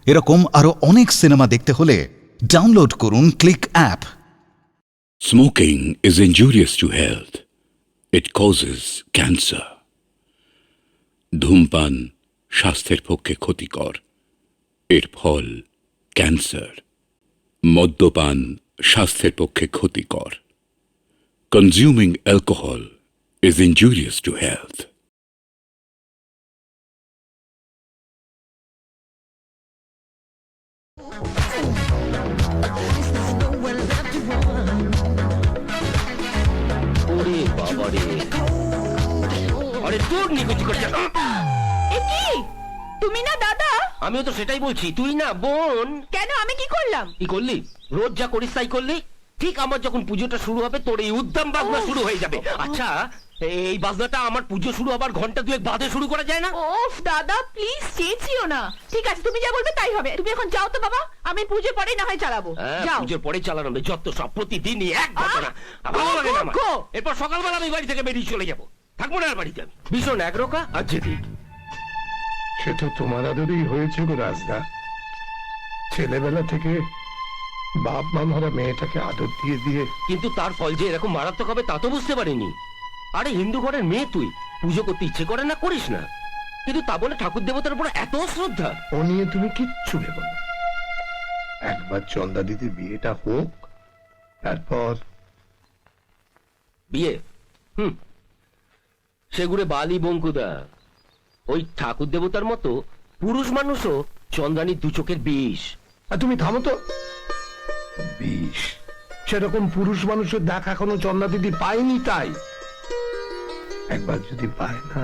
এরকম আরো অনেক সিনেমা দেখতে হলে ডাউনলোড করুন click app. Smoking is injurious to health. It causes cancer. ধূমপান স্বাস্থ্যের পক্ষে ক্ষতিকর, এর ফল ক্যান্সার। মদ্যপান স্বাস্থ্যের পক্ষে ক্ষতিকর। Consuming alcohol is injurious to health. ওরে বাবারে, আরে তোর নিকুচি করছে। এ কি? তুমি না দাদা? আমিও তো সেটাই বলছি, তুই না বোন। কেন, আমি কি করলাম? কি করলি? রোজ যা করিস তাই করলি। ঠিক আমার যখন পুজোটা শুরু হবে তোর এই উদ্দাম বাজনা শুরু হয়ে যাবে। আচ্ছা, এই বাজনাটা আমার পুজো শুরু হবার ঘন্টা দুয়েক বাদে শুরু করা যায় না? ওফ দাদা, প্লিজ চেঁচিও না। ঠিক আছে, তুমি যা বলবে তাই হবে। তুমি এখন যাও তো বাবা, আমি পুজোর পরে না হয় চালাবো। যাও। পুজোর পরে চালানো হবে, যত সব প্রতিদিনই এক ঘটনা। ভালো লাগে না আমার। এরপর সকালবেলা আমি বাড়ি থেকে বেরিয়ে চলে যাবো, থাকবো না আর বাড়িতে আমি। ভীষণ একরোকা আর জেদি। সে তো তোমার আদরেই হয়েছে গো রাজদা। ছেলেবেলা থেকে বাপ মা মরা মেয়েটাকে আদর দিয়ে দিয়ে কিন্তু তার ফল যে এরকম মারাত্মক হবে তা তো বুঝতে পারিনি। আরে হিন্দু ঘরের মেয়ে তুই, পুজো করতে ইচ্ছে করে না করিস না, কিন্তু তা বলে ঠাকুর দেবতার উপর এত শ্রদ্ধা। ও নিয়ে তুমি কিচ্ছু ভেবো না। একবার চন্দা দিদির বিয়েটা হোক, তারপর বিয়ে? সেগুড়ে বালি বঙ্কুদা, ওই ঠাকুর দেবতার মতো পুরুষ মানুষও চন্দ্রানীর দু চোখের বিষ। আর তুমি থামো তো। বিষ সেরকম পুরুষ মানুষের দেখা এখনো চন্দা দিদি পায়নি, তাই একবার যদি পায় না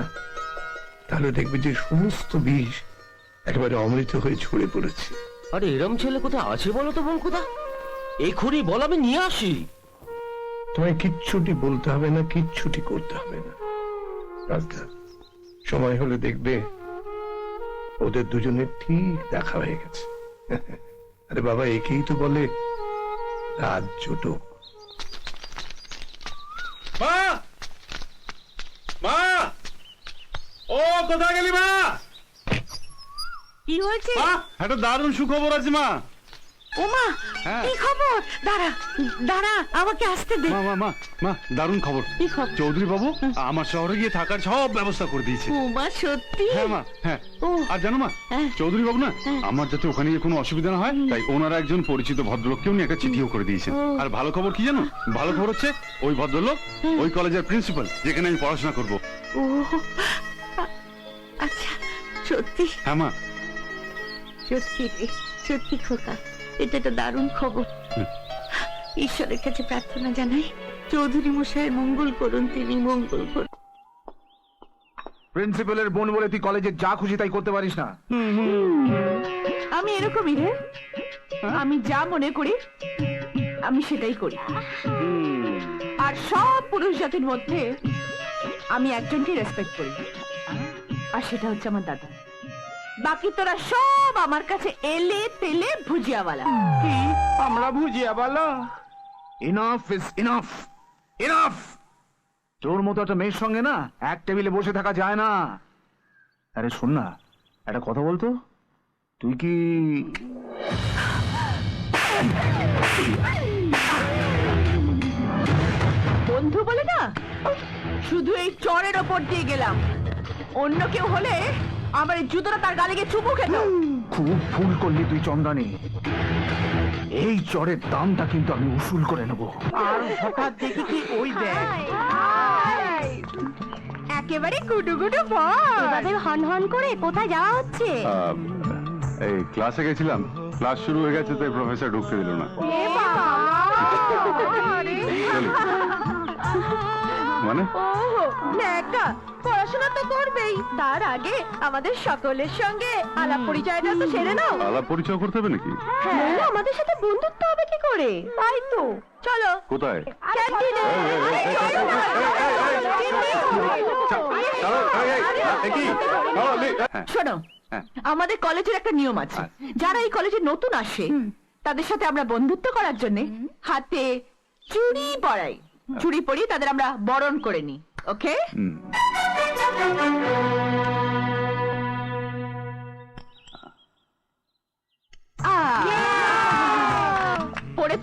তাহলে দেখবে যে সমস্ত বিষ একেবারে অমৃত হয়ে ছড়ে পড়েছে। আরে এরম ছেলে কোথায় আছে বলো তো বঙ্কুদা? এখনই বল, আমি নিয়ে আসি। তোমায় কিচ্ছুটি বলতে হবে না, কিচ্ছুটি করতে হবে না রাজদা। সময় হলে দেখবে ওদের দুজনের ঠিক দেখা হয়ে গেছে। আরে বাবা, একেই তো বলে রাজ জোটক। মা, মা, ও কোথায় গেলি মা? কি হয়েছে? মা, একটা দারুণ সুখবর আছে মা। ওমা, হ্যাঁ। কি খবর? দাঁড়া দাঁড়া, আমাকে আসতে দে। মা মা মা মা, দারুণ খবর। কি খবর? চৌধুরী বাবু আমার শহরে গিয়ে থাকার সব ব্যবস্থা করে দিয়েছে। ওমা, সত্যি? হ্যাঁ মা, হ্যাঁ। ও। আর জানো মা, হ্যাঁ। চৌধুরী বাবু না হ্যাঁ। আমার যাতে ওখানে গিয়ে কোনো অসুবিধা না হয় তাই ওনারা একজন পরিচিত ভদ্রলোককেও নিয়ে একটা চিঠিও করে দিয়েছেন। ও। আর ভালো খবর কি জানো? ভালো খবর হচ্ছে ওই ভদ্রলোক ওই কলেজের প্রিন্সিপাল, যেখানে আমি পড়াশোনা করব। ও আচ্ছা, সত্যি? হ্যাঁ মা। সত্যি রে, সত্যি খোকা, এটা তো দারুণ খবর। ঈশ্বরের কাছে প্রার্থনা জানাই চৌধুরী মশাইয়ের মঙ্গল করুন, তিনি মঙ্গল করুন। প্রিন্সিপালের বোন বলে তুই কলেজে যা খুশি তাই করতে পারিস না। আমি এরকমই রে, আমি যা মনে করি আমি সেটাই করি। আর সব পুরুষ জাতির মধ্যে আমি একজনকে রেসপেক্ট করি, আর সেটা হচ্ছে আমার দাদা। বাকি তোরা সব আমার কাছে এলে তেলে ভুজিয়াওয়ালা। কি আমরা বুঝিয়া বলো? Enough is enough, enough. তোর মতো একটা মেয়ের সঙ্গে না এক টেবিলে বসে থাকা যায় না। আরে শোন না, একটা কথা বলতো, তুই কি বন্ধু বলে না, শুধু এই চরের ওপর দিয়ে গেলাম। অন্য কেউ হলে আমার এই জুতোটা তার গালে গিয়ে চুমু খেত। খুব ভুল করলি তুই চন্দ্রানী। এই চরের দামটা কিন্তু আমি উসুল করে নেব। আর হঠাৎ দেখি কি ওই দেখ, একেবারে গুডু গুডু ভয়। এভাবে হন হন করে কোথায় যাওয়া হচ্ছে? এই ক্লাসে গেছিলাম, ক্লাস শুরু হয়ে গেছে তাই প্রফেসর ঢুকতে দিল না। এ বাবা! চলি। মানে ওহো, ন্যাকা, পড়াশোনা তো করবেই, তার আগে আমাদের সকলের সঙ্গে আলাপ পরিচয়টা তো সেরে নাও। আলাপ পরিচয় করতে হবে নাকি? হ্যাঁ, আমাদের সাথে বন্ধুত্ব হবে কি করে? তাই তো, চলো কোথায়? ক্যান্টিনে। শোনো, আমাদের কলেজের একটা নিয়ম আছে, যারা এই কলেজে নতুন আসে তাদের সাথে আমরা বন্ধুত্ব করার জন্য হাতে চুড়ি পরাই। চুড়ি পরিয়ে তাদের আমরা বরণ করে নিই, ওকে?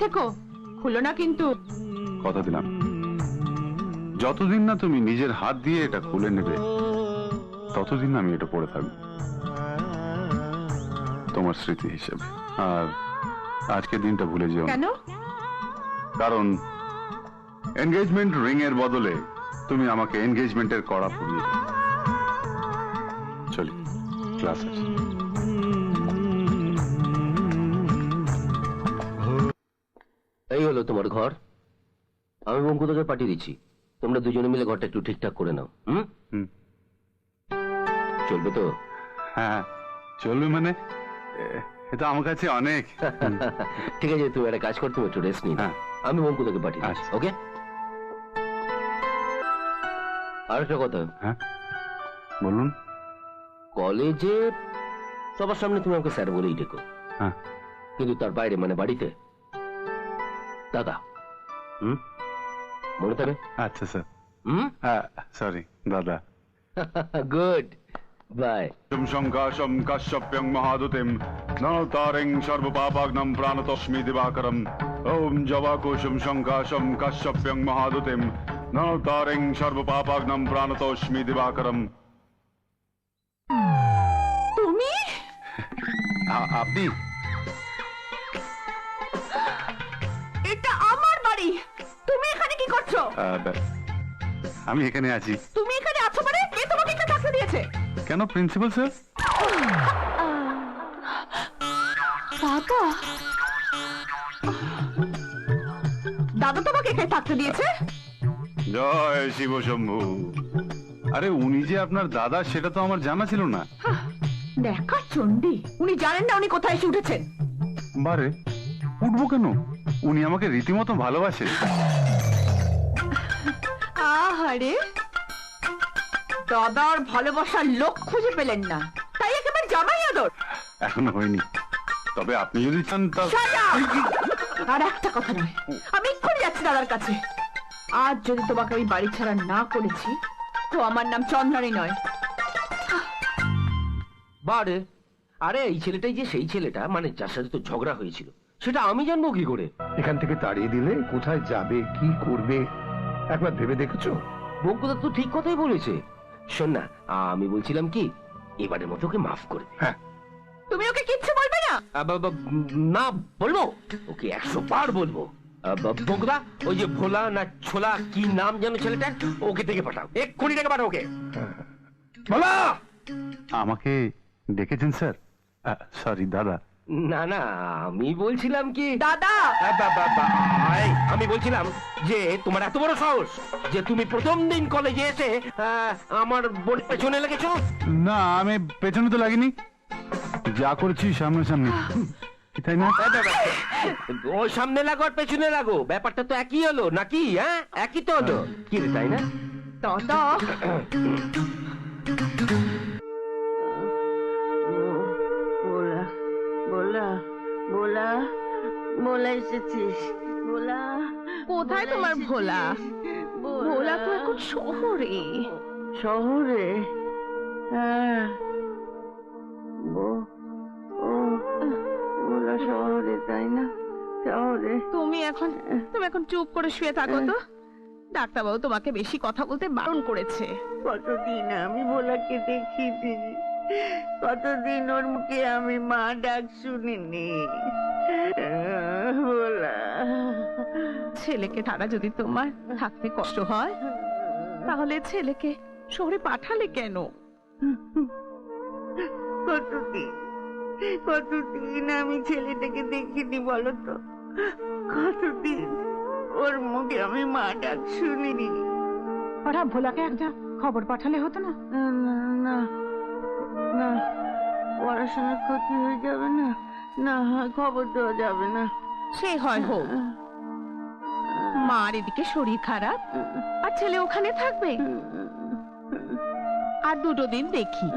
থেকো, খুলো না কিন্তু। কথা দিলাম, যতদিন না তুমি নিজের হাত দিয়ে এটা খুলে নেবে ততদিন আমি এটা পড়ে থাকবো তোমার স্মৃতি হিসেবে। আর আজকের দিনটা ভুলে যেও না। কেন? কারণ এনগেজমেন্ট রিং এর বদলে তুমি আমাকে এনগেজমেন্টের কড়া পরিয়ে দিলে। চলি, ক্লাস আছে। এই হলো তোমার ঘর। আমি বঙ্কুদাকে পাঠিয়ে দিচ্ছি, তোমরা দুজনে মিলে ঘরটা একটু ঠিকঠাক করে নাও। হুম। চলবে তো? হ্যাঁ চলবে মানে, এটা আমার কাছে অনেক। ঠিক আছে, তুমি একটা কাজ কর, তুমি একটু রেস্ট নিই। হ্যাঁ। আমি বঙ্কুদাকে পাঠিয়ে দিচ্ছি। আচ্ছা। ওকে। আর একটা কথা, হ্যাঁ বলুন। কলেজে সবার সামনে তুমি আমাকে স্যার বলেই ডেকো, হ্যাঁ কিন্তু তার বাইরে মানে বাড়িতে দাদা। মনে থাকবে? আচ্ছা স্যার। হুম। সরি দাদা। Good bye. শঙ্কাশম কাশ্যপ্যং মহাদুতিম নতারিং সর্বপাপাগ্নম প্রাণতস্মি দিবাকরম ওম জবাকুসুম শঙ্কাশম কাশ্যপ্যং মহাদুতিম নতারিং সর্বপাপাগ্নম প্রাণতস্মি দিবাকরম। তুমি? আপনি? এটা আমার বাড়ি, তুমি এখানে কি করছো? আমি এখানে আছি। তুমি এখানে আছো মানে কে তোমাকে এখানে থাকতে দিয়েছে? কেন, প্রিন্সিপাল স্যার? দাদা, দাদা তোমাকে এখানে থাকতে দিয়েছে? জয় শিব শম্ভু। আরে উনি যে আপনার দাদা সেটা তো আমার জানা ছিল না। দেখা চন্ডী, উনি জানেন না উনি কোথায় এসে উঠেছেন? বারে উঠবো কেন, উনি আমাকে রীতিমতো ভালোবাসে। আহারে, দাদার ভালোবাসার লোক খুঁজে পেলেন না, তাই একেবারে জামাই আদর। এখনো হয়নি, তবে আপনি যদি চান তা। Shut up! আর একটা কথা নয়, আমি এক্ষুনি যাচ্ছি দাদার কাছে। আজ যদি তোমাকে আমি বাড়ি ছাড়া না করেছি তো আমার নাম চন্দ্রানী নয়। বারে, আরে এই ছেলেটাই যে সেই ছেলেটা মানে যার সাথে তো ঝগড়া হয়েছিল, সেটা আমি জানবো কি করে? এখান থেকে তাড়িয়ে দিলে কোথায় যাবে, কি করবে, একবার ভেবে দেখেছো? বঙ্কুদা তো ঠিক কথাই বলেছে। শোন না, আমি বলছিলাম কি, এবারের মতো ওকে মাফ করে দে। হ্যাঁ, তুমি ওকে কিচ্ছু বলবে না? না বলবো, ওকে 100 বার বলবো। বঙ্কুদা, ওই যে ভোলা না ছোলা কি নাম যেন ছেলেটার, ওকে থেকে পাঠাও, এক্ষুনি থেকে পাঠাও ওকে। বলা। আমাকে ডেকেছেন স্যার? সরি দাদা। না না, আমি বলছিলাম কি দাদা, আমি বলছিলাম যে তোমার এত বড় সাহস যে তুমি প্রথম দিন কলেজে এসে আমার বোন পেছনে লেগেছো। না, আমি পেছনে তো লাগিনি, যা করেছি সামনাসামনি, তাই না? ওই সামনে লাগো আর পেছনে লাগো, ব্যাপারটা তো একই হলো নাকি? হ্যাঁ, একই তো হলো কি রে, তাই না? দাদা, ভোলা ভোলা ভোলা ভোলা এসেছিস? ভোলা কোথায় তোমার ভোলা? ভোলা তো এখন শহরে। শহরে? হ্যাঁ, ও ভোলা শহরে, তাই না? শহরে। তুমি এখন চুপ করে শুয়ে থাকো তো, ডাক্তারবাবু তোমাকে বেশি কথা বলতে বারণ করেছে। কতদিন আমি ভোলাকে দেখিনি, কতদিন ওর মুখে আমি মা ডাক শুনিনি। ভোলা, ছেলেকে ছাড়া যদি তোমার থাকতে কষ্ট হয় তাহলে ছেলেকে শহরে পাঠালে কেন? কতদিন কতদিন আমি ছেলেটাকে দেখিনি বলো তো, কতদিন ওর মুখে আমি মা ডাক শুনিনি। ওরা ভোলাকে একটা খবর পাঠালে হতো না? না না না, পড়াশোনার ক্ষতি হয়ে যাবে না? না, খবর দেওয়া যাবে না। সে হয় হোক, মার এদিকে শরীর খারাপ আর ছেলে ওখানে থাকবে। আর 2 দিন দেখি,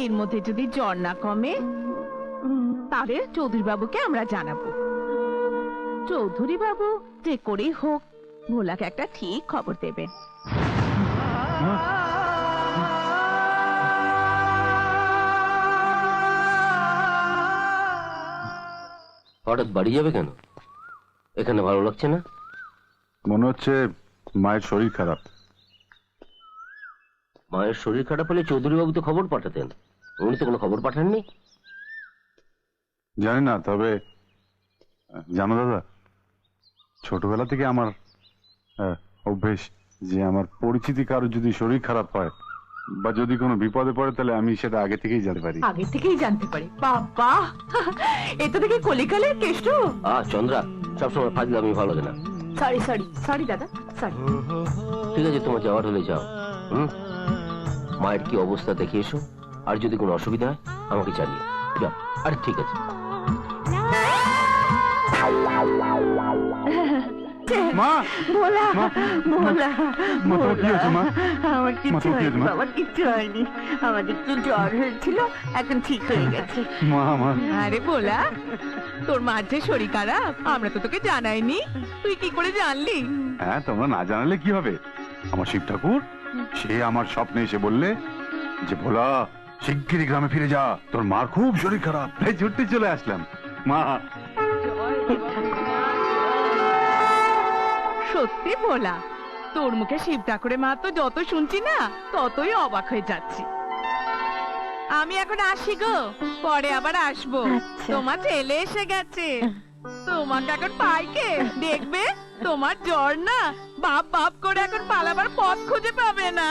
এর মধ্যে যদি জ্বর না কমে তাহলে চৌধুরী বাবুকে আমরা জানাবো। চৌধুরী বাবু যে করেই হোক ভোলাকে একটা ঠিক খবর দেবেন। হঠাৎ বাড়ি যাবে কেন? এখানে ভালো লাগছে না? মনে হচ্ছে মায়ের শরীর খারাপ। মায়ের শরীর খারাপ হলে চৌধুরী বাবু তো খবর পাঠাতেন, উনি তো কোনো খবর পাঠাননি। জানি না, তবে জানো দাদা, ছোটবেলা থেকে আমার অভ্যেস যে আমার পরিচিতি কারো যদি শরীর খারাপ হয় বা যদি কোনো বিপদে পড়ে তাহলে আমি সেটা আগে থেকেই জানতে পারি। আগে থেকেই জানতে পারি? বাবা, এটা দেখে কলিকালের কেষ্ট। চন্দ্রা সবসময় ফাজলামি ভালো লাগে না। সরি সরি সরি দাদা, সরি। ঠিক আছে, তোমার যাওয়ার হলে যাও। মায়ের কি অবস্থা দেখে এসো, আর যদি কোনো অসুবিধা হয় আমাকে জানিও। যাও। আরে ঠিক আছে। মা, ভোলা, মা, ভোলা, মা, তোমার কি হয়েছে, মা? আমার মা, কিচ্ছু তোমার কি হয়নি হয়েছে, মা? বাবা, কিচ্ছু হয়নি। আমার একটু জ্বর হয়েছিল, এখন ঠিক হয়ে গেছে। মা, মা, আরে বলা, তোর মার যে শরীর খারাপ আমরা তো তোকে জানাইনি, তুই কি করে জানলি? হ্যাঁ, তোমরা না জানালে কি হবে? আমার শিব ঠাকুর সে আমার স্বপ্নে এসে বললে যে ভোলা শিগগিরই গ্রামে ফিরে যা, তোর মার খুব শরীর খারাপ। তাই ছুটতে চলে আসলাম। মা, সত্যি বলা, তোর মুখে শিব ঠাকুরের মা তো যত শুনছি না ততই অবাক হয়ে যাচ্ছি। আমি এখন আসি গো, পরে আবার আসবো। আচ্ছা। তোমার ছেলে এসে গেছে, তোমাকে এখন পাইকে দেখবে। তোমার জ্বর না বাপ বাপ করে এখন পালাবার পথ খুঁজে পাবে না।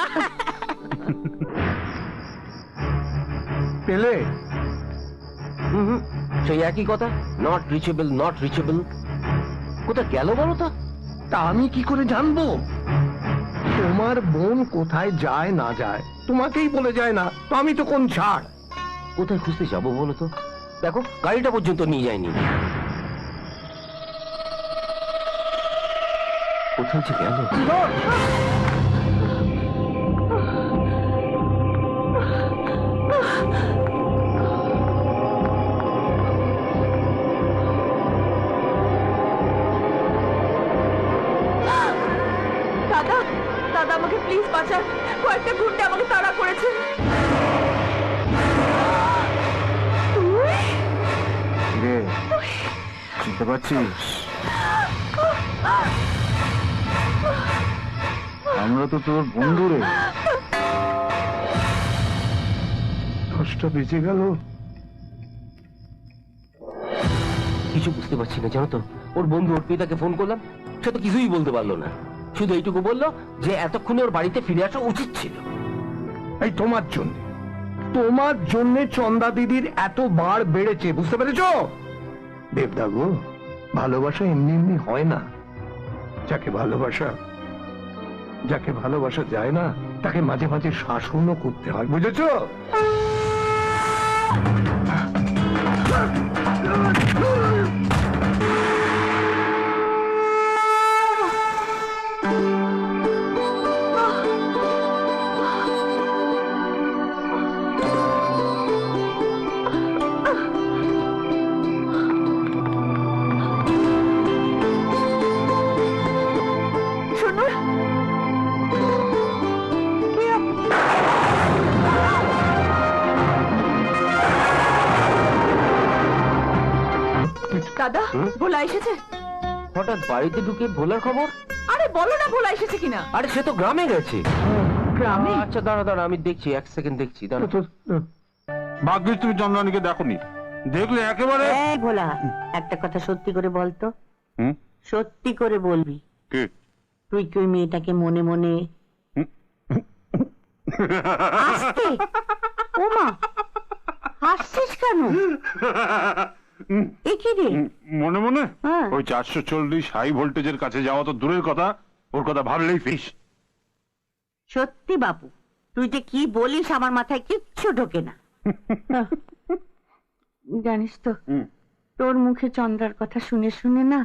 পেলে সেই একই কথা, নট রিচেবল, নট রিচেবল। কোথায় গেল বলো তো? তা আমি কি করে জানবো? তোমার বোন কোথায় যায় না যায় তোমাকেই বলে যায় না, তো আমি তো কোন ছাড়? কোথায় খুঁজতে যাবো বলো তো? দেখো গাড়িটা পর্যন্ত নিয়ে যায়নি। কোথায় যে গেল? দাদা, দাদা আমাকে প্লিজ বাঁচান, কয়েকটা গুন্ডা আমাকে তাড়া করেছে। রে, চিনতে পারছিস? আমরা তো তোর বন্ধু রে। 10টা বেজে গেল। কিছু বুঝতে পারছি না জানো তো। ওর বন্ধু অর্পিতাকে ফোন করলাম, সে তো কিছুই বলতে পারলো না। শুধু এইটুকু বললো যে এতক্ষণে ওর বাড়িতে ফিরে আসা উচিত ছিল। এই তোমার জন্য চন্দা দিদির এত বাড় বেড়েছে, বুঝতে পেরেছো? দেবদা গো, ভালোবাসা এমনি এমনি হয় না। যাকে ভালোবাসা যায় না তাকে মাঝে মাঝে শাসনও করতে হয়, বুঝেছো? দাদা, ভোলা এসেছে? হঠাৎ বাড়িতে ঢুকে ভোলার খবর? আরে বলো না ভোলা এসেছে কিনা। আরে সে তো গ্রামে গেছে। গ্রামে? আচ্ছা দাঁড়া দাঁড়া, আমি দেখছি, এক সেকেন্ড দেখছি, দাঁড়া। ভাগ্যিস তুমি চন্দ্রানীকে দেখোনি, দেখলে একেবারে। এই ভোলা, একটা কথা সত্যি করে বলতো, হুম? সত্যি করে বলবি, কি? তুই কি ওই মেয়েটাকে মনে মনে আসতে? ওমা, হাসছিস কেন? এ কি রে? মনে মনে হ্যাঁ। ওই 440 হাই ভোল্টেজের কাছে যাওয়া তো দূরের কথা, ওর কথা ভাবলেই ফিস। সত্যি বাবু, তুই যে কি বলিস আমার মাথায় কিচ্ছু ঢোকে না। জানিস তো, তোর মুখে চন্দ্রার কথা শুনে শুনে না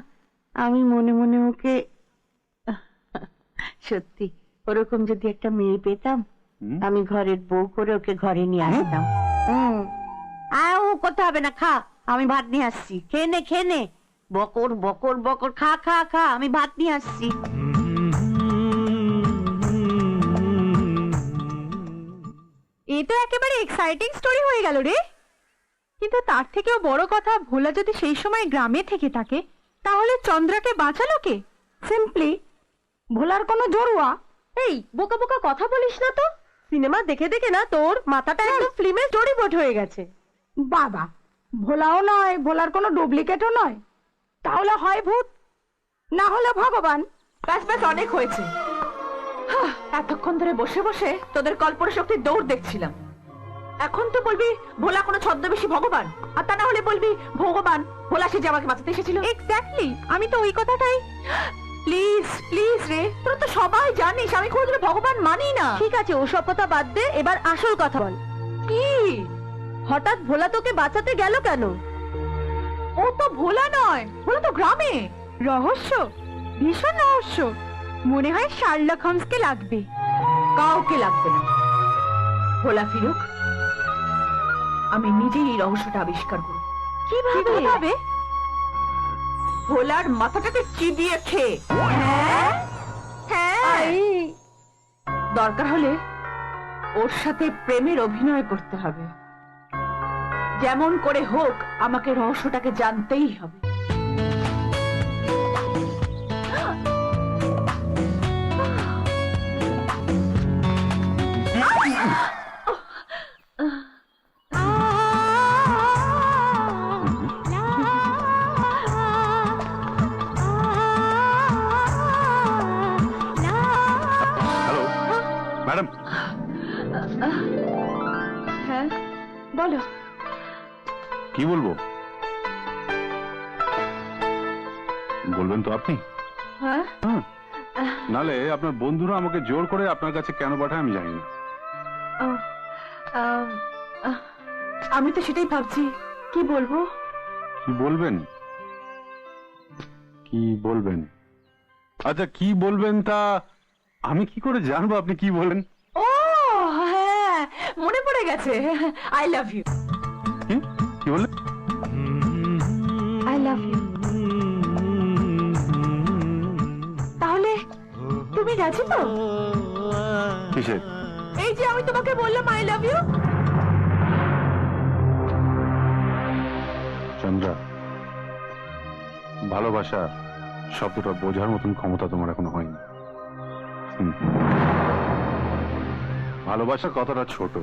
আমি মনে মনে ওকে, সত্যি ওরকম যদি একটা মেয়ে পেতাম আমি ঘরের বউ করে ওকে ঘরে নিয়ে আসতাম। ও কথা হবে না, খা, আমি ভাত নিয়ে আসছি, খেয়ে নে, বকর বকর বকর, খা খা খা, আমি ভাত নিয়ে আসছি। এ তো একেবারে এক্সাইটিং স্টোরি হয়ে গেল রে। কিন্তু তার থেকেও বড় কথা, ভোলা যদি সেই সময় গ্রামে থেকে থাকে তাহলে চন্দ্রাকে বাঁচালো কে? সিম্পলি ভোলার কোনো জড়ুয়া। এই বোকা বোকা কথা বলিস না তো, সিনেমা দেখে দেখে না তোর মাথাটা একদম ফিল্মের জড়িবট হয়ে গেছে। বাবা, ভোলাও নয়, ভোলার কোনো ডুপ্লিকেটও নয়। তাহলে হয় ভূত, না হলে ভগবান। ব্যাস ব্যাস, অনেক হয়েছে। এতক্ষণ ধরে বসে বসে তোদের কল্পনা শক্তির দৌড় দেখছিলাম। এখন তো বলবি ভোলা কোনো ছদ্মবেশী ভগবান, আর তা না হলে বলবি ভগবান ভোলা সে যে আমাকে বাঁচাতে এসেছিল। এক্স্যাক্টলি, আমি তো ওই কথাটাই। প্লিজ প্লিজ রে, তোরা তো সবাই জানিস আমি কোনোদিনও ভগবান মানি না। ঠিক আছে, ওসব কথা বাদ দে, এবার আসল কথা বল। কি? হঠাৎ ভোলা তোকে বাঁচাতে গেল কেন? ও তো ভোলা নয়, ভোলা তো গ্রামে। রহস্য, ভীষণ রহস্য। মনে হয় শার্লক হোমসকে লাগবে। কাউকে লাগবে না, ভোলা ফিরুক, আমি নিজেই এই রহস্যটা আবিষ্কার করব। কিভাবে? ভোলার মাথাটাকে চিবিয়ে খেয়ে। হ্যাঁ, দরকার হলে ওর সাথে প্রেমের অভিনয় করতে হবে। যেমন করে হোক আমাকে রহস্যটাকে জানতেই হবে। Hello madam. হ্যাঁ বলো। কি বলবো? বলবেন তো আপনি? হ্যাঁ, নালে আপনার বন্ধুরা আমাকে জোর করে আপনার কাছে কেন পাঠায় আমি জানি না। আমি তো সেটাই ভাবছি, কি বলবো। কি বলবেন? কি বলবেন? আচ্ছা, কি বলবেন তা আমি কি করে জানবো আপনি কি বলেন? ও হ্যাঁ, মনে পড়ে গেছে। I love you. কি বললেন? I love you. তাহলে তুমি রাজি তো? কিসের? এই যে আমি তোমাকে বললাম আই লাভ ইউ। চন্দ্রা, ভালোবাসা শব্দটা বোঝার মতন ক্ষমতা তোমার এখনো হয়নি। ভালোবাসা কথাটা ছোট,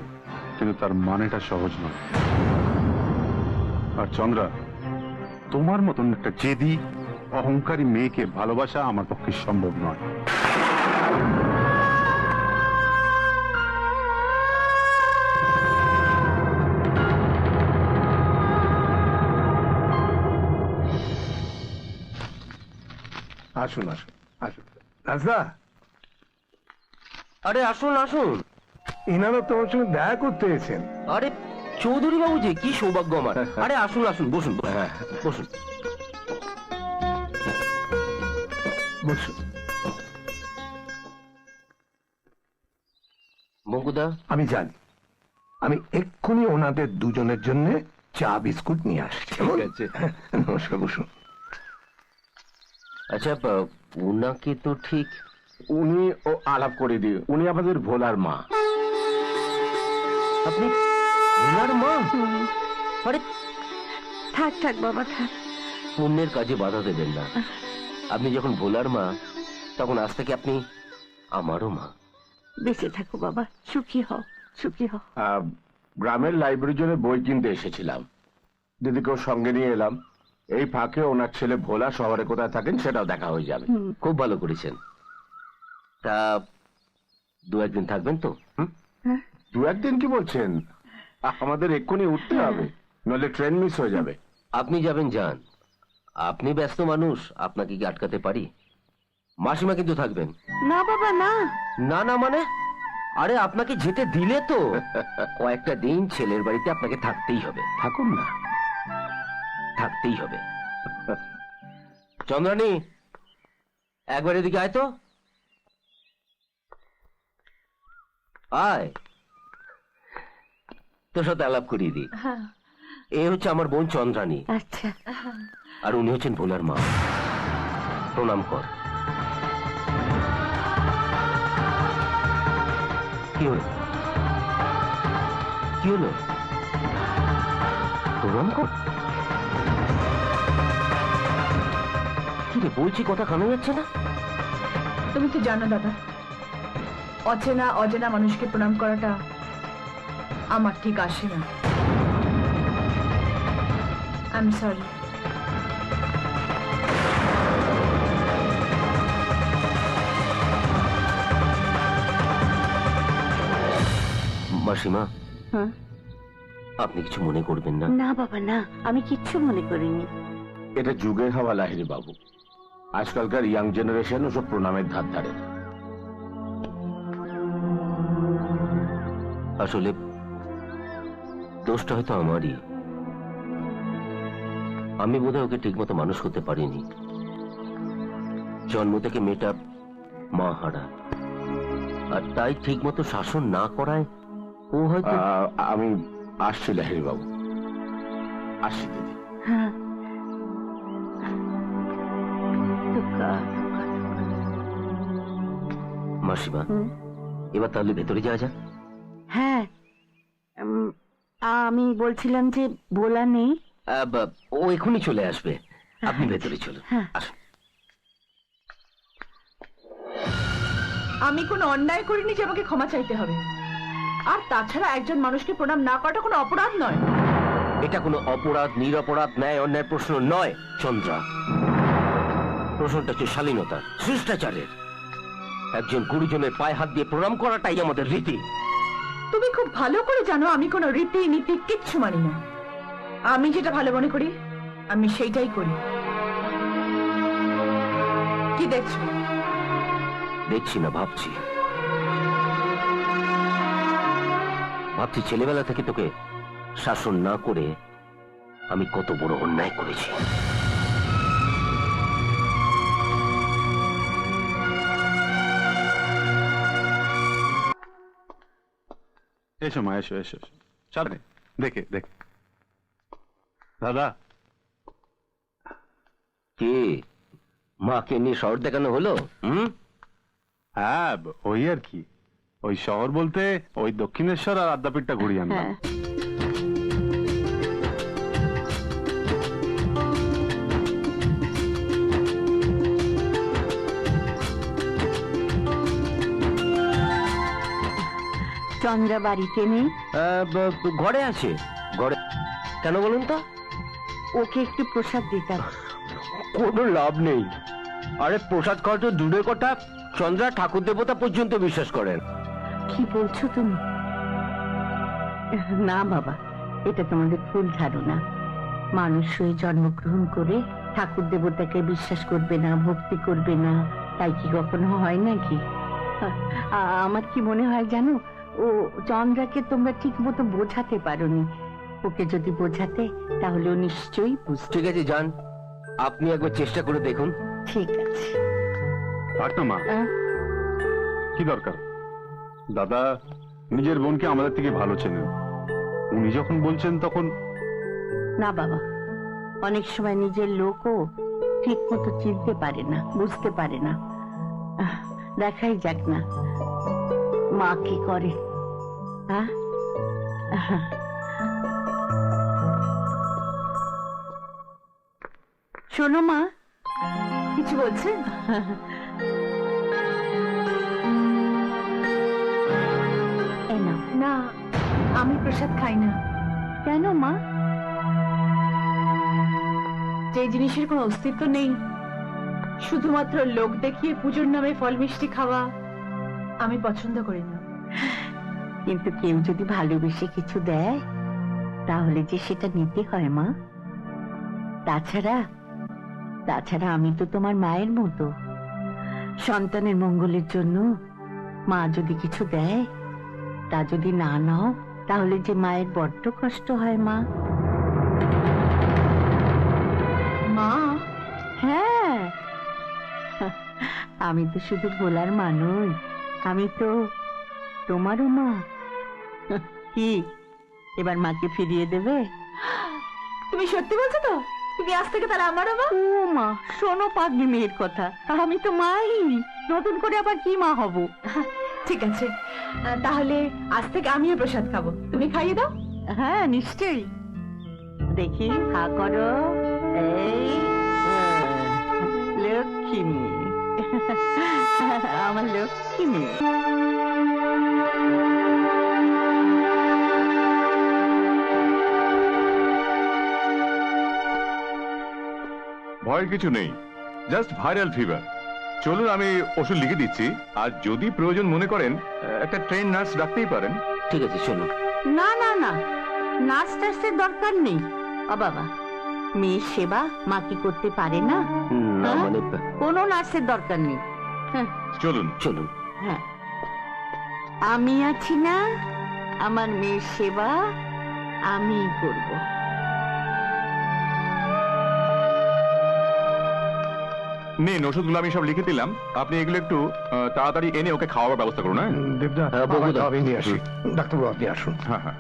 কিন্তু তার মানেটা সহজ নয়। আর চন্দ্রা, তোমার মতন একটা জেদি অহংকারী মেয়েকে ভালোবাসা আমার পক্ষে সম্ভব নয়। আসুন আসুন আসুন রাজদা, আরে আসুন আসুন। ইনারা তোমার সঙ্গে দেখা করতে এসেছেন। আরে চৌধুরী বাবু যে, কি সৌভাগ্য আমার। আরে আসুন আসুন, বসুন বসুন। বসুন। বঙ্কুদা, আমি জানি, আমি এক্ষুনি ওনাদের দুজনের জন্য চা বিস্কুট নিয়ে আসছি। ঠিক আছে। নমস্কার, বসুন। আচ্ছা, উনাকে তো ঠিক উনি ও আলাপ করে দিয়ে, উনি আমাদের ভোলার মা। আপনি ভোলার মা? আরে থাক থাক বাবা, থাক। পুণ্যের কাজে বাধা দেবেন না। আপনি যখন ভোলার মা, তখন আজ থেকে আপনি আমারও মা। বেঁচে থাকো বাবা, সুখী হও, সুখী হও। গ্রামের লাইব্রেরির জন্য বই কিনতে এসেছিলাম, দিদিকেও সঙ্গে নিয়ে এলাম। এই ফাঁকে ওনার ছেলে ভোলা শহরে কোথায় থাকেন সেটাও দেখা হয়ে যাবে। খুব ভালো করেছেন। তা দু একদিন থাকবেন তো? দু একদিন কি বলছেন? আমাদের এক্ষুনি উঠতে হবে, নইলে ট্রেন মিস হয়ে যাবে। আপনি যাবেন যান, আপনি ব্যস্ত মানুষ, আপনাকে কি আটকাতে পারি? মাসিমা কিন্তু থাকবেন। না বাবা না। না না মানে? আরে আপনাকে যেতে দিলে তো কয়েকটা দিন ছেলের বাড়িতে আপনাকে থাকতেই হবে। থাকুন না, থাকতেই হবে। চন্দ্রানী, একবার এদিকে আয় তো। আয়, তোর সাথে আলাপ করিয়ে দিই। এ হচ্ছে আমার বোন চন্দ্রানী, আচ্ছা, আর উনি হচ্ছেন ভোলার মা। প্রণাম কর। কি হলো? কি হলো? প্রণাম কর। রে, বলছি কথা কানে যাচ্ছে না? তুমি তো জানো দাদা, অচেনা অজানা মানুষকে প্রণাম করাটা আমার ঠিক আসে না। I am sorry. মাসিমা, হ্যাঁ? আপনি কিছু মনে করবেন না? না বাবা না, আমি কিচ্ছু মনে করিনি। এটা যুগের হাওয়া লাহিড়ী বাবু। আজকালকার ইয়াং জেনারেশন ওসব প্রণামের ধার ধারে না। আসলে দোষটা হয়তো আমারই। আমি বোধহয় ওকে ঠিক মতো মানুষ করতে পারিনি। জন্ম থেকে মেয়েটা মা হারা, আর তাই ঠিক মতো শাসন না করায় ও হয়তো। আমি আসছি লাহিড়ী বাবু, আসছি দিদি। হ্যাঁ, মাসিমা, এবার তাহলে ভেতরে যাওয়া যাক। হ্যাঁ, আমি বলছিলাম যে বলা নেই। ও এখনই চলে আসবে, আপনি ভেতরে চলুন। হ্যাঁ। আসুন। আমি কোনো অন্যায় করিনি যে আমাকে ক্ষমা চাইতে হবে। আর তাছাড়া একজন মানুষকে প্রণাম না করাটা কোনো অপরাধ নয়। এটা কোনো অপরাধ, নিরপরাধ, ন্যায় অন্যায় প্রশ্ন নয় চন্দ্রা। প্রশ্নটা হচ্ছে শালীনতা, শিষ্টাচারের। একজন গুরুজনের পায়ে হাত দিয়ে প্রণাম করাটাই আমাদের রীতি। তুমি খুব ভালো করে জানো আমি কোনো রীতি নীতি কিচ্ছু মানি না। আমি যেটা ভালো মনে করি আমি সেইটাই করি। কি দেখছো? দেখছি না, ভাবছি। ভাবছি ছেলেবেলা থেকে তোকে শাসন না করে আমি কত বড় অন্যায় করেছি। এসো মা, এসো এসো এসো। চল রে, দেখে দেখ দাদা। কে মাকে নিয়ে শহর দেখানো হলো? হ্যাঁ, ওই আর কি। ওই শহর বলতে ওই দক্ষিণেশ্বর আর আদ্যাপীঠটা ঘুরিয়ে আনলাম। চন্দ্রা বাড়িতে নেই? ঘরে আছে। ঘরে কেন বলুন তো? ওকে একটু প্রসাদ দিতাম। কোনো লাভ নেই। আরে প্রসাদ খাওয়া তো দূরের কথা, চন্দ্রা ঠাকুর দেবতা পর্যন্ত বিশ্বাস করেন। কি বলছো তুমি? না বাবা, এটা তোমাদের ভুল ধারণা। মানুষ হয়ে জন্মগ্রহণ করে ঠাকুর দেবতাকে বিশ্বাস করবে না, ভক্তি করবে না, তাই কি কখনো হয় নাকি? আমার কি মনে হয় জানো, ও চন্দ্রাকে তোমরা ঠিক মতো বোঝাতে পারোনি। ওকে যদি বোঝাতে তাহলে ও নিশ্চয়ই বুঝতো। ঠিক আছে, যান, আপনি একবার চেষ্টা করে দেখুন। ঠিক আছে। থাক না মা, কি দরকার? দাদা নিজের বোনকে আমাদের থেকে ভালো চেনেন। উনি যখন বলছেন তখন। না বাবা, অনেক সময় নিজের লোকও ঠিক মতো চিনতে পারে না, বুঝতে পারে না। দেখাই যাক না মা কি করে। হ্যাঁ, শোনো মা। কিছু বলছেন? এই নাও। না, আমি প্রসাদ খাই না। কেন মা? যে জিনিসের কোনো অস্তিত্ব নেই, শুধুমাত্র লোক দেখিয়ে পুজোর নামে ফল মিষ্টি খাওয়া আমি পছন্দ করি না। কিন্তু কেউ যদি ভালোবেসে কিছু দেয় তাহলে যে সেটা নিতে হয় মা। তাছাড়া আমি তো তোমার মায়ের মতো। সন্তানের মঙ্গলের জন্য মা যদি কিছু দেয়, তা যদি না নাও তাহলে যে মায়ের বড্ড কষ্ট হয় মা। মা? হ্যাঁ, আমি তো শুধু ভোলার মা নই, আমি তো তোমারও মা। কি এবার মাকে ফিরিয়ে দেবে? তুমি সত্যি বলছো তো? তুমি আজ থেকে তাহলে আমারও মা? ও মা, শোনো পাগলি মেয়ের কথা, আমি তো মাই, নতুন করে আবার কি মা হব? ঠিক আছে, তাহলে আজ থেকে আমিও প্রসাদ খাবো, তুমি খাইয়ে দাও। হ্যাঁ নিশ্চয়ই। দেখি হা করো। এই লো, লক্ষ্মী মেয়ে আমার লক্ষ্মী মেয়ে। ভয়ের কিছু নেই, জাস্ট ভাইরাল ফিভার। চলুন আমি ওষুধ লিখে দিচ্ছি, আর যদি প্রয়োজন মনে করেন একটা ট্রেন নার্স ডাকতেই পারেন। ঠিক আছে, চলুন। না না না, নার্স টার্সের দরকার নেই। ও বাবা, মেয়ের সেবা মা কি করতে পারে না? না হ্যাঁ? মানে কোনো নার্সের দরকার নেই। হ্যাঁ, চলুন। চলুন। হ্যাঁ, আমি আছি না, আমার মেয়ের সেবা আমি করব। নিন, ওষুধগুলো আমি সব লিখে দিলাম, আপনি এগুলো একটু তাড়াতাড়ি এনে ওকে খাওয়াবার ব্যবস্থা করুন। হ্যাঁ দেবদা, হ্যাঁ, বাবু, বাবাকে দাও। আমি নিয়ে আসি। ডাক্তারবাবু আপনি আসুন। হ্যাঁ হ্যাঁ।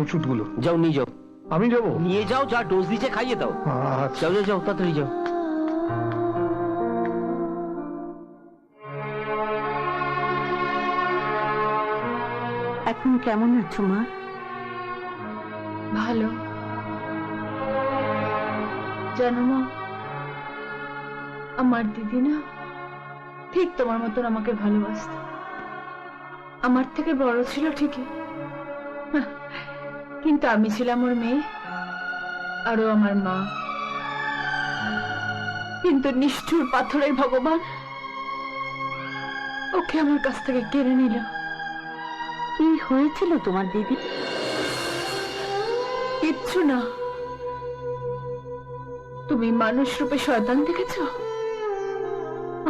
ওষুধগুলো যাও, নিয়ে যাও। আমি যাবো। নিয়ে যাও, যা ডোজ দিচ্ছে খাইয়ে দাও। আচ্ছা। যাও যাও যাও, তাড়াতাড়ি যাও। এখন কেমন আছো মা? ভালো। জানো মা, আমার দিদি না ঠিক তোমার মতন আমাকে ভালোবাসত। আমার থেকে বড় ছিল ঠিকই, কিন্তু আমি ছিলাম ওর মেয়ে, আরো আমার মা। কিন্তু নিষ্ঠুর পাথরের ভগবান ওকে আমার কাছ থেকে কেড়ে নিল। কি হয়েছিল তোমার দিদি? কিচ্ছু না। তুমি মানুষ রূপে শয়তান দেখেছো?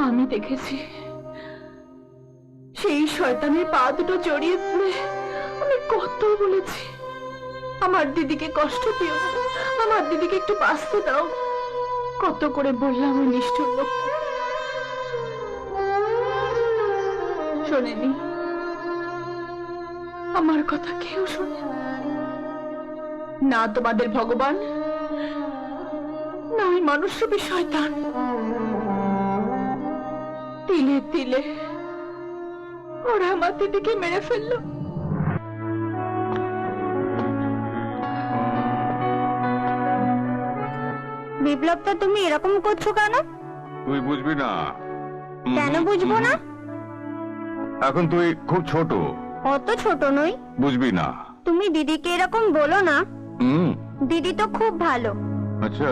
আমি দেখেছি। সেই শয়তানের পা দুটো জড়িয়ে ধরে আমি কত বলেছি, আমার দিদিকে কষ্ট দিও না, আমার দিদিকে একটু বাঁচতে দাও। কত করে বললাম ওই নিষ্ঠুর লোককে, শোনেনি। আমার কথা কেউ শোনে না, তোমাদের ভগবান না ওই মানুষরূপী শয়তান। তিলে তিলে ওরা আমার দিদিকে মেরে ফেললো। বিপ্লবটা তুমি এরকম করছো কেন? তুই বুঝবি না। কেন বুঝবো না? এখন তুই খুব ছোট, অত ছোট নই। বুঝবি না। তুমি দিদিকে এরকম বলো না, হুম। দিদি তো খুব ভালো। আচ্ছা,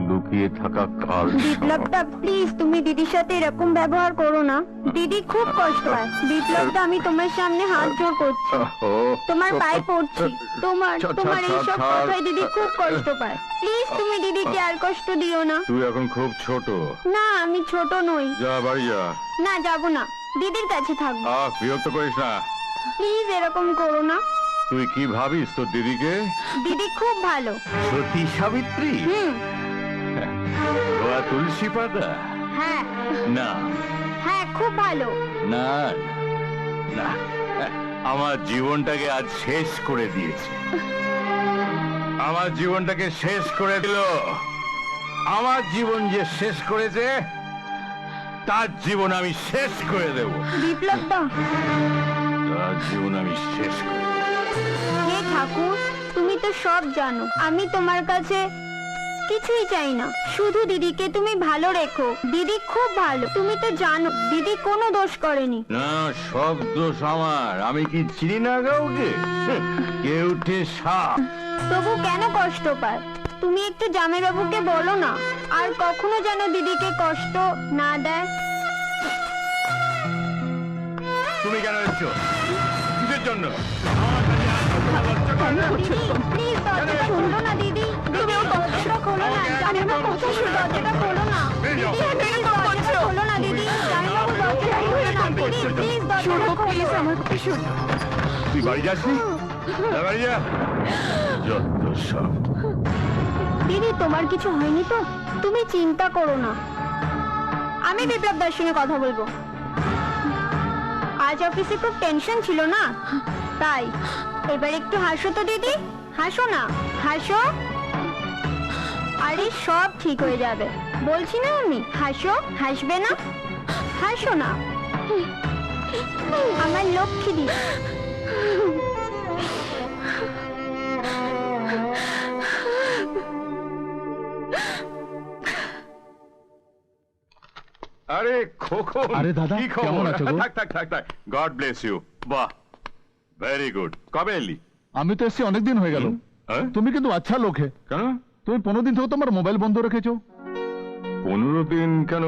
লুকিয়ে থাকা কাল। বিপ্লবটা প্লিজ তুমি দিদির সাথে এরকম ব্যবহার করো না, দিদি খুব কষ্ট পায়। বিপ্লবটা আমি তোমার সামনে হাত জোড় করছি, তোমার পায়ে পড়ছি, তোমার এইসব কথায় দিদি খুব কষ্ট পায়। প্লিজ তুমি দিদিকে আর কষ্ট দিও না। তুই এখন খুব ছোট। না আমি ছোট নই। যা বাড়ি যা। না যাবো না, দিদির কাছে থাকবো। বিরক্ত করিস না। প্লিজ এরকম করো না। তুই কি ভাবিস তোর দিদিকে? দিদি খুব ভালো। সতী সাবিত্রী? তুলসী পাতা? হ্যাঁ না। হ্যাঁ খুব ভালো। না না, আমার জীবনটাকে আজ শেষ করে দিয়েছে। আমার জীবনটাকে শেষ করে দিল। আমার জীবন যে শেষ করেছে তার জীবন আমি শেষ করে দেব। বিপ্লবদা, তার জীবন আমি শেষ করে দেব। হে ঠাকুর, তুমি তো সব জানো। আমি তোমার কাছে কিছুই চাই না, শুধু দিদিকে তুমি ভালো রেখো। দিদি খুব ভালো, তুমি তো জানো দিদি কোনো দোষ করেনি। না, সব দোষ আমার। আমি কি চিনি না কাউকে? কেউটে সাপ। তবু কেন কষ্ট পায়? তুমি একটু জামাইবাবুকে বলো না, আর কখনো যেন দিদিকে কষ্ট না দেয়। তুমি কেন এসছো? কিসের জন্য? প্লিজ দরজাটা খুলো না দিদি, দিদি ও দরজাটা খোলো না। আরে আমার কথা শোনো, দরজাটা খোলো না দিদি, please দরজাটা খোলো না দিদি, জামাইবাবু দরজাটা খোলো না দিদি, প্লিজ দরজাটা খোলো। প্লিজ আমার কথা শোনো। তুই বাড়ি যাসনি? বাড়ি যা। যত সব। দিদি তোমার কিছু হয়নি তো? তুমি চিন্তা করো না, আমি বিপ্লব দার সঙ্গে কথা বলবো। আজ অফিসে খুব টেনশন ছিল না, তাই। এবার একটু হাসো তো দিদি, হাসো না, হাসো। আরে সব ঠিক হয়ে যাবে বলছি না আমি, হাসো। হাসবে না? হাসো না আমার লক্ষ্মী দিদি। আরে খোকন, আরে দাদা, কি খবর? কেমন আছো গো? থাক গড ব্লেস ইউ। বাহ, ভেরি গুড। কবে এলি? আমি তো এসছি অনেকদিন হয়ে গেল। হ্যাঁ? তুমি কিন্তু আচ্ছা লোক হে। কেন? তুমি 15 দিন থেকে তোমার মোবাইল বন্ধ রেখেছো। 15 দিন কেন?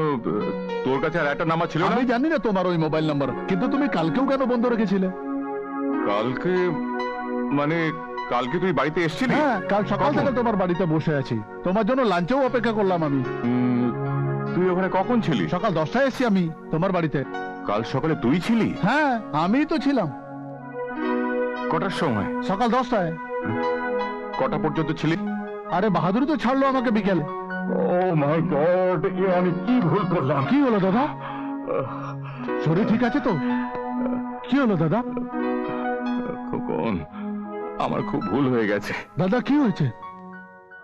তোর কাছে আর একটা নাম্বার ছিল না? আমি জানি না তোমার ওই মোবাইল নাম্বার, কিন্তু তুমি কালকেও কেন বন্ধ রেখেছিলে? কালকে মানে কালকে তুই বাড়িতে এসেছিলি? হ্যাঁ, কাল সকাল কখন? থেকে তোমার বাড়িতে বসে আছি, তোমার জন্য লাঞ্চেও অপেক্ষা করলাম আমি। তুই ওখানে কখন ছিলি? সকাল 10টায় এসছি আমি তোমার বাড়িতে। কাল সকালে তুই ছিলি? হ্যাঁ, আমিই তো ছিলাম। কটার সময়? সকাল 10টায়। কটা পর্যন্ত ছিলি? আরে বাহাদুরি তো ছাড়লো আমাকে বিকেলে। ও মাই গড, আমি কি ভুল করলাম? কি হলো দাদা? শরীর ঠিক আছে তো? কি হলো দাদা? খোকন, আমার খুব ভুল হয়ে গেছে। দাদা কি হয়েছে?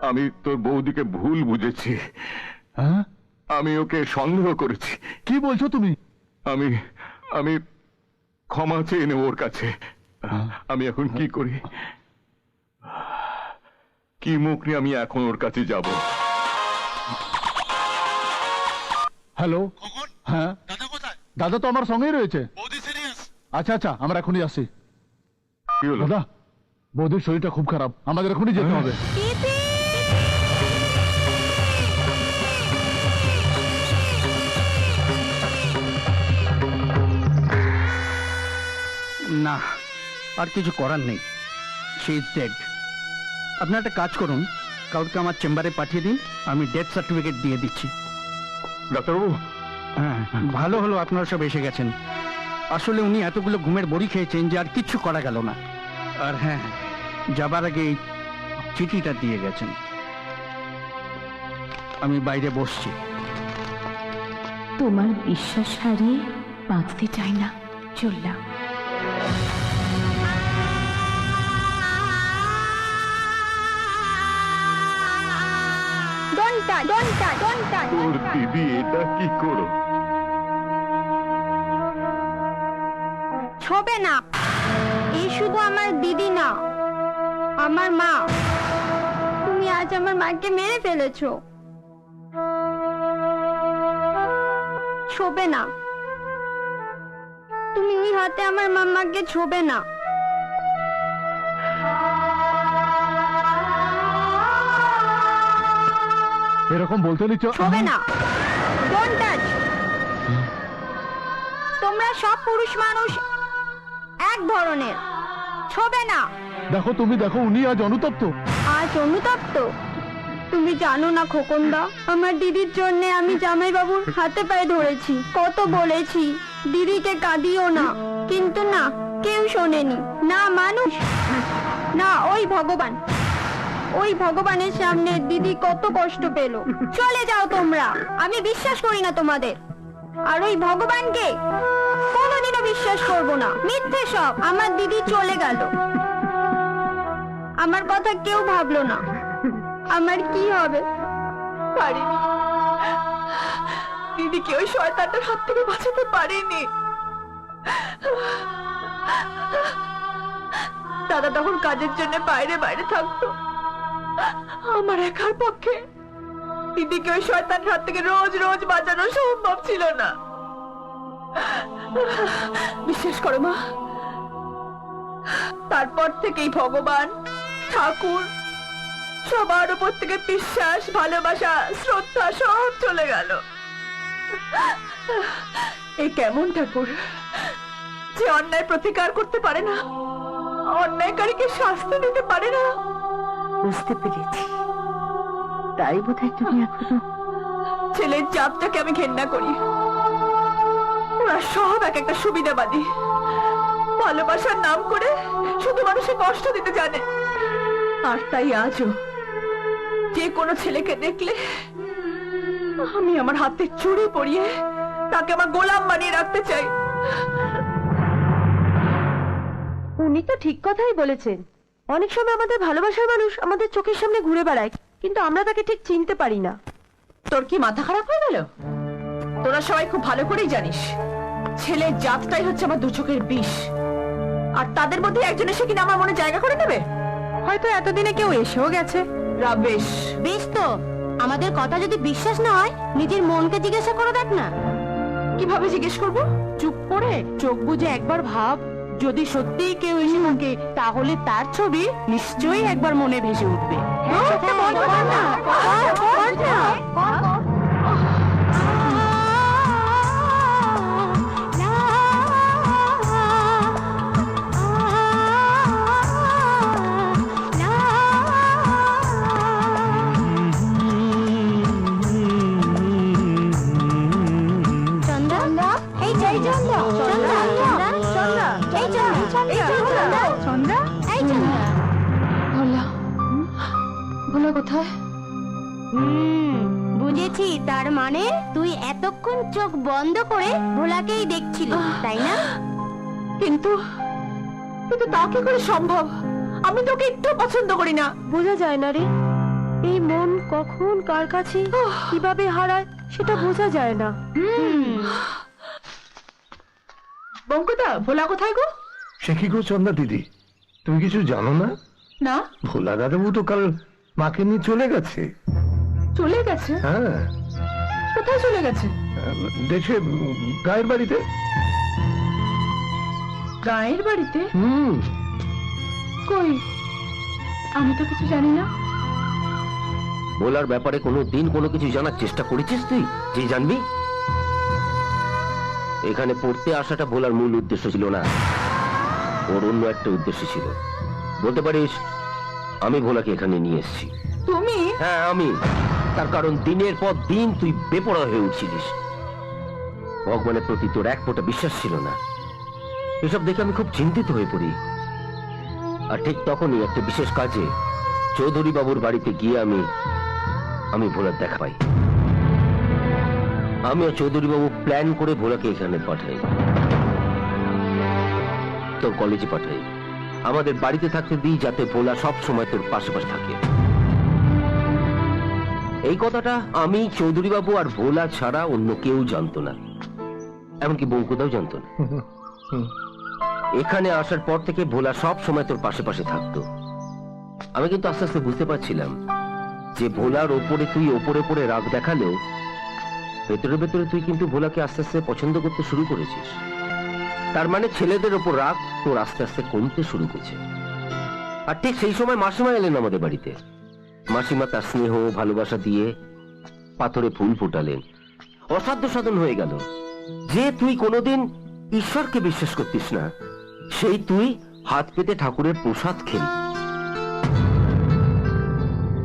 আমি তোর বৌদিকে ভুল বুঝেছি। হ্যাঁ, আমি ওকে সন্দেহ করেছি। কি বলছো তুমি? আমি আমি ক্ষমা চেয়ে নেব ওর কাছে। আমি এখন কি করি? কি মুখ নিয়ে আমি এখন ওর কাছে যাব? হ্যালো, হ্যাঁ দাদা তো আমার সঙ্গেই রয়েছে। আচ্ছা আচ্ছা, আমরা এখনই আসছি। কি হলো? দাদা, বৌদির শরীরটা খুব খারাপ, আমাদের এখনই যেতে হবে। না, আর কিছু করার নেই, শি ইজ ডেড। আপনি একটা কাজ করুন, কাউকে আমার চেম্বারে পাঠিয়ে দিন, আমি ডেথ সার্টিফিকেট দিয়ে দিচ্ছি। ডাক্তারবাবু, হ্যাঁ, ভালো হলো আপনারা সব এসে গেছেন। আসলে উনি এতগুলো ঘুমের বড়ি খেয়েছেন যে আর কিচ্ছু করা গেল না। আর হ্যাঁ, যাবার আগে এই চিঠিটা দিয়ে গেছেন। আমি বাইরে বসছি। তোমার বিশ্বাস হারিয়ে বাঁচতে চাই না, চললাম। তোর দিদি এটা কি করো? ছবে না, এই শুধু আমার দিদি না, আমার মা। তুমি আজ আমার মাকে মেরে ফেলেছো। ছবে না, তুমি ওই হাতে আমার মাম্মাকে ছবে না। এরকম বলতে নিচ্ছ? ছবে না, ডোন্ট টাচ। তোমরা সব পুরুষ মানুষ এক ধরনের, ছবে না। দেখো, তুমি দেখো, উনি আজ অনুতপ্ত। আজ অনুতপ্ত? তুমি জানো না খোকনদা, আমার দিদির জন্য আমি জামাইবাবুর হাতে পায়ে ধরেছি, কত বলেছি দিদিকে কাঁদিও না, কিন্তু না, কেউ শোনেনি। না মানুষ, না ওই ভগবান। ওই ভগবানের সামনে দিদি কত কষ্ট পেল। চলে যাও তোমরা, আমি বিশ্বাস করি না তোমাদের। আর ওই ভগবানকে কোনোদিনও বিশ্বাস করব না, মিথ্যে সব। আমার দিদি চলে গেল, আমার কথা কেউ ভাবলো না। আমার কি হবে? পারিনি, দিদিকে ওই শয়তানটার হাত থেকে বাঁচাতে পারিনি। দাদা তখন কাজের জন্য বাইরে বাইরে থাকতো, আমার একার পক্ষে দিদিকে ওই শয়তানের হাত থেকে রোজ রোজ বাঁচানো সম্ভব ছিল না। বিশ্বাস করো মা, তারপর থেকেই ভগবান, ঠাকুর, সবার উপর থেকে বিশ্বাস, ভালোবাসা, শ্রদ্ধা সব চলে গেল। এই কেমন ঠাকুর যে অন্যায় প্রতিকার করতে পারে না, অন্যায়কারীকে শাস্তি দিতে পারে না। বুঝতে পেরেছি তাই বোধহয় তুমি এখনো ছেলের জাতটাকে আমি ঘেন্না করি। ওরা সব এক একটা সুবিধাবাদী, ভালোবাসার নাম করে শুধু মানুষকে কষ্ট দিতে জানে। আর তাই আজও যে কোনো ছেলেকে দেখলে আমি আমার হাতে চুড়ি পরিয়ে তাকে আমার গোলাম বানিয়ে রাখতে চাই। উনি তো ঠিক কথাই বলেছেন। অনেক সময় আমাদের ভালোবাসার মানুষ আমাদের চোখের সামনে ঘুরে বেড়ায়, কিন্তু আমরা তাকে ঠিক চিনতে পারি না। তোর কি মাথা খারাপ হয়ে গেল? তোরা সবাই খুব ভালো করেই জানিস ছেলের জাতটাই হচ্ছে আমার দু চোখের বিষ। আর তাদের মধ্যে একজন এসে কিনা আমার মনে জায়গা করে নেবে? হয়তো এতদিনে কেউ এসেও গেছে। রাবেশ। বেশ তো, আমাদের কথা যদি বিশ্বাস না হয় নিজের মনকে জিজ্ঞাসা করে দেখ না। কিভাবে জিজ্ঞেস করবো? চুপ করে চোখ বুজে একবার ভাব, যদি সত্যিই কেউ এসে থাকে তাহলে তার ছবি নিশ্চয়ই একবার মনে ভেসে উঠবে। চন্দা, এই যাই চন্দা, চন্দা, চন্দা, এই চন্দা, চন্দা, এই চন্দা। ভোলা, ভোলা কোথায়? বুঝেছি, তার মানে তুই এতক্ষণ চোখ বন্ধ করে ভোলাকেই দেখছিলি, তাই না? কিন্তু কিন্তু তা কি করে সম্ভব? আমি তোকে একটু পছন্দ করি না। বোঝা যায় না রে, এই মন কখন কার কাছে কিভাবে হারায় সেটা বোঝা যায় না। বঙ্কুদা, ভোলা কোথায় গো? সে কি গো চন্দা দিদি, তুমি কিছু জানো না? না। ভোলা দাদাবু তো কাল মাকে নিয়ে চলে গেছে। চলে গেছে? হ্যাঁ, কোথায় চলে গেছে? দেশে গায়ের বাড়িতে। গায়ের বাড়িতে? হুম। কই, আমি তো কিছু জানি না। ভোলার ব্যাপারে কোনো দিন কোনো কিছু জানার চেষ্টা করেছিস তুই যে জানবি? এখানে পড়তে আসাটা ভোলার মূল উদ্দেশ্য ছিল না, ওর অন্য একটা উদ্দেশ্য ছিল। বলতে পারিস আমি ভোলাকে এখানে নিয়ে এসেছি। তুমি? হ্যাঁ আমি। তার কারণ দিনের পর দিন তুই বেপরোয়া হয়ে উঠছিলিস। ভগবানের প্রতি তোর এক ফোঁটা বিশ্বাস ছিল না। এসব দেখে আমি খুব চিন্তিত হয়ে পড়ি। আর ঠিক তখনই একটা বিশেষ কাজে চৌধুরী বাবুর বাড়িতে গিয়ে আমি ভোলার দেখা পাই। আমি আর চৌধুরী বাবু প্ল্যান করে ভোলাকে এখানে পাঠাই, তোর কলেজে পাঠাই, আমাদের বাড়িতে থাকতে দিই, যাতে ভোলা সব সময় তোর পাশাপাশি থাকে। এই কথাটা আমি, চৌধুরী বাবু আর ভোলা ছাড়া অন্য কেউ জানতো না, এমনকি বঙ্কুদাও জানতো না। এখানে আসার পর থেকে ভোলা সব সময় তোর পাশে থাকতো। আমি কিন্তু আস্তে আস্তে বুঝতে পারছিলাম যে ভোলার ওপরে তুই ওপরে রাগ দেখালেও ভেতরে ভেতরে তুই কিন্তু ভোলাকে আস্তে আস্তে পছন্দ করতে শুরু করেছিস। তার মানে ছেলেদের ওপর রাগ তোর আস্তে আস্তে কমতে শুরু করছে। আর ঠিক সেই সময় মাসিমা এলেন আমাদের বাড়িতে। মাসিমা তার স্নেহ ভালোবাসা দিয়ে পাথরে ফুল ফোটালেন। অসাধ্য সাধন হয়ে গেল। যে তুই কোনোদিন ঈশ্বরকে বিশ্বাস করতিস না, সেই তুই হাত পেতে ঠাকুরের প্রসাদ খেলি।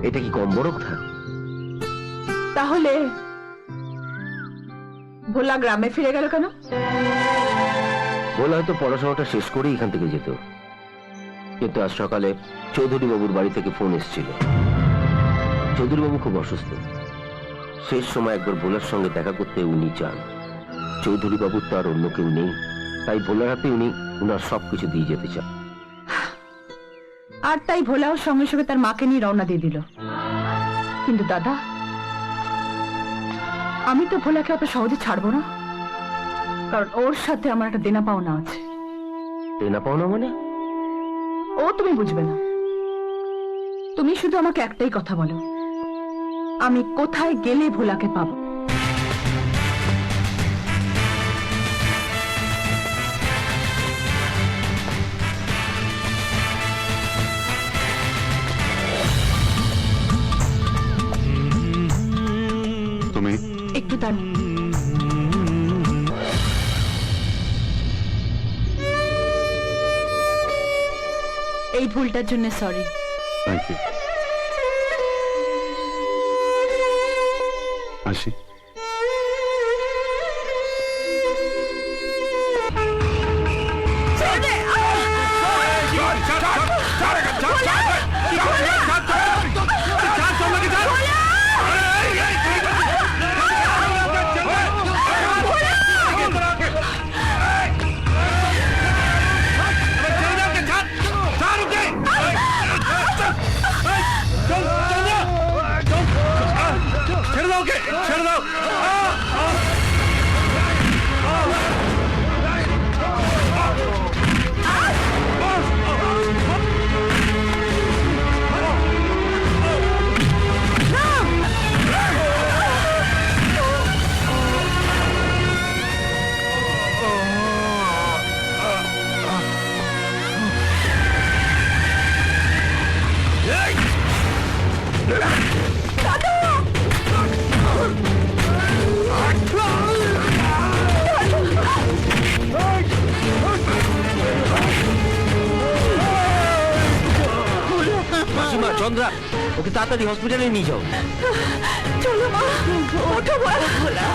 এটা কি কম বড় কথা? তাহলে ভোলা গ্রামে ফিরে গেল কেন? ভোলা হয়তো পড়াশোনাটা শেষ করেই এখান থেকে যেত, কিন্তু আজ সকালে চৌধুরী বাবুর বাড়ি থেকে ফোন এসেছিল। চৌধুরী বাবু খুব অসুস্থ। শেষ সময় একবার ভোলার সঙ্গে দেখা করতে উনি চান। চৌধুরী বাবুর তো আর অন্য কেউ নেই, তাই ভোলার হাতে উনি উনার সবকিছু দিয়ে যেতে চান। আর তাই ভোলাও সঙ্গে সঙ্গে তার মাকে নিয়ে রওনা দিয়ে দিল। কিন্তু দাদা, আমি তো ভোলাকে অত সহজে ছাড়বো না, কারণ ওর সাথে আমার একটা দেনা পাওনা আছে। দেনা পাওনা মানে? ও তুমি বুঝবে না। তুমি শুধু আমাকে একটাই কথা বলো, আমি কোথায় গেলে ভোলাকে পাবো? তুমি একটু দাঁড়ান। এই ভুলটার জন্য সরি। Thank you. আসি। চন্দ্রা, ওকে তাড়াতাড়ি হসপিটালে নিয়ে যাও। চলো মা, ওঠো ভোলা।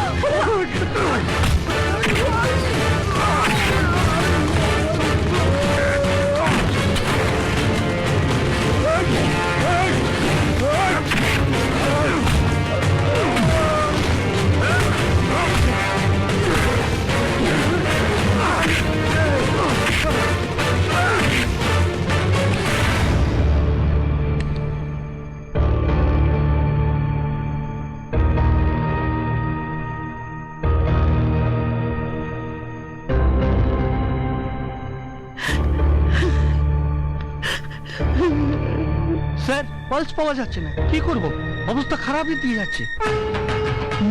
স্যার, পালস পাওয়া যাচ্ছে না, কি করব? অবস্থা খারাপই দিয়ে যাচ্ছে।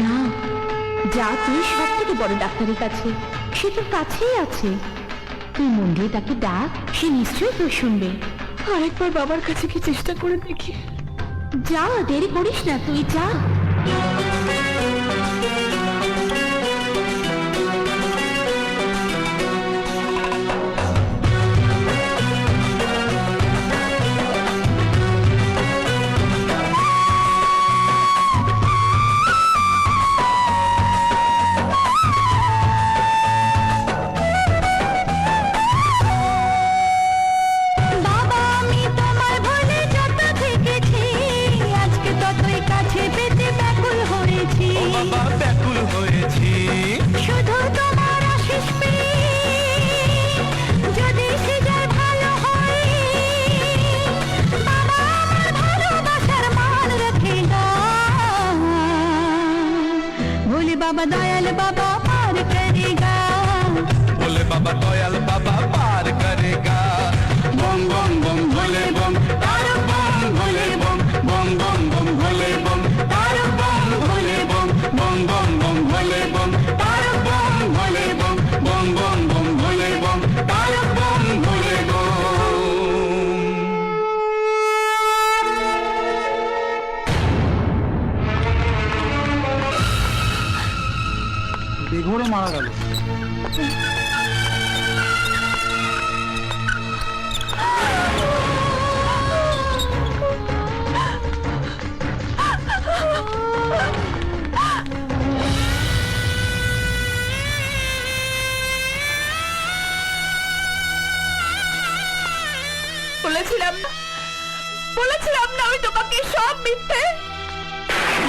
না, যা তুই সব থেকে বড় ডাক্তারের কাছে, সে তোর কাছেই আছে। তুই মন দিয়ে তাকে ডাক, সে নিশ্চয়ই তোর শুনবে। আরেকবার বাবার কাছে কি চেষ্টা করে দেখি। যা, দেরি করিস না, তুই যা। बाबा दयाल बाबा पार करेगा, भोले बाबा दयाल बाबा पार करेगा। बम बम बम भोले बम, तारा बम भोले बम, बम बम बम भोले बम, तारा बम भोले बम, बम बम बम भोले बम, तारा बम भोले बम, बम बम बम भोले बम, तारा बम भोले बम। বেঘোরে মারা গেল। বলেছিলাম না আমি তোমাকে সব মিথ্যে।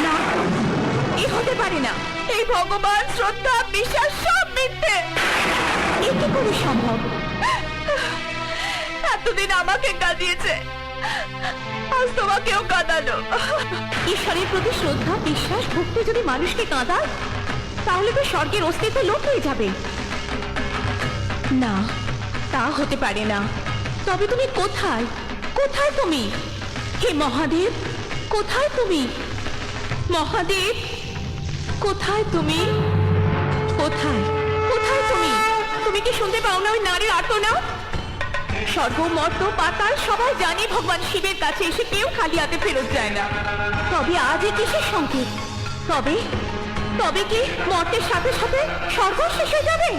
না, এ হতে পারে না। এই ভগবান, শ্রদ্ধা, বিশ্বাস সব মিথ্যে। এ কি করে সম্ভব? এতদিন আমাকে কাঁদিয়েছে, আজ তোমাকেও কাঁদালো। ঈশ্বরের প্রতি শ্রদ্ধা, বিশ্বাস, ভক্তি যদি মানুষকে কাঁদায়, তাহলে তো স্বর্গের অস্তিত্ব লোপ হয়ে যাবে। না, তা হতে পারে না। তবে তুমি কোথায়? কোথায় তুমি? হে মহাদেব, কোথায় তুমি? মহাদেব, কোথায় তুমি? কোথায়? কোথায় তুমি? তুমি কি শুনতে পাও না ওই নারীর আর্তনাদ? স্বর্গ, মর্ত, পাতাল সবাই জানে ভগবান শিবের কাছে এসে কেউ খালি হাতে ফেরত যায় না। তবে আজ এ কিসের সংকেত? তবে তবে কি মর্তের সাথে সাথে স্বর্গ শেষ হয়ে যাবে?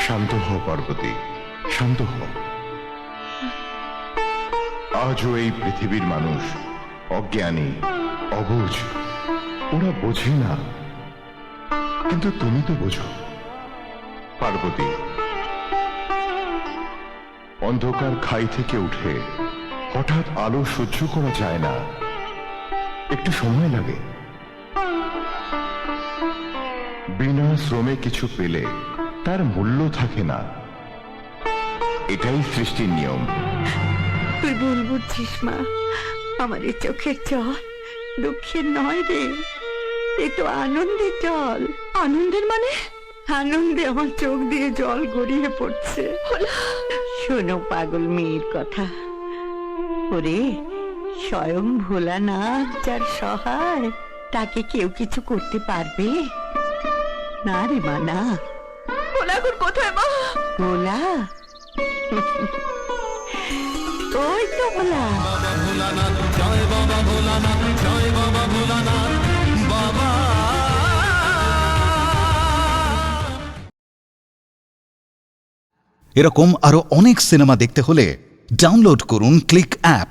শান্ত হও পার্বতী, শান্ত হও। আজও এই পৃথিবীর মানুষ অজ্ঞানী, অবুঝ, ওরা বোঝে না। কিন্তু তুমি তো বোঝো পার্বতী। অন্ধকার খাই থেকে উঠে হঠাৎ আলো সহ্য করা যায় না, একটু সময় লাগে। বিনা শ্রমে কিছু পেলে তার মূল্য থাকে না, এটাই সৃষ্টির নিয়ম। তুই ভুল বুঝছিস মা, আমার এই চোখের জল দুঃখের নয় রে, এ তো আনন্দের জল। আনন্দের মানে? আনন্দে আমার চোখ দিয়ে জল গড়িয়ে পড়ছে। শোনো পাগল মেয়ের কথা, ওরে স্বয়ং ভোলানাথ যার সহায়, তাকে কেউ কিছু করতে পারবে না রে মা, না। ভোলা এখন কোথায় মা? ভোলা ওই তো ভোলা। এরকম আরো অনেক সিনেমা দেখতে হলে ডাউনলোড করুন ক্লিক অ্যাপ।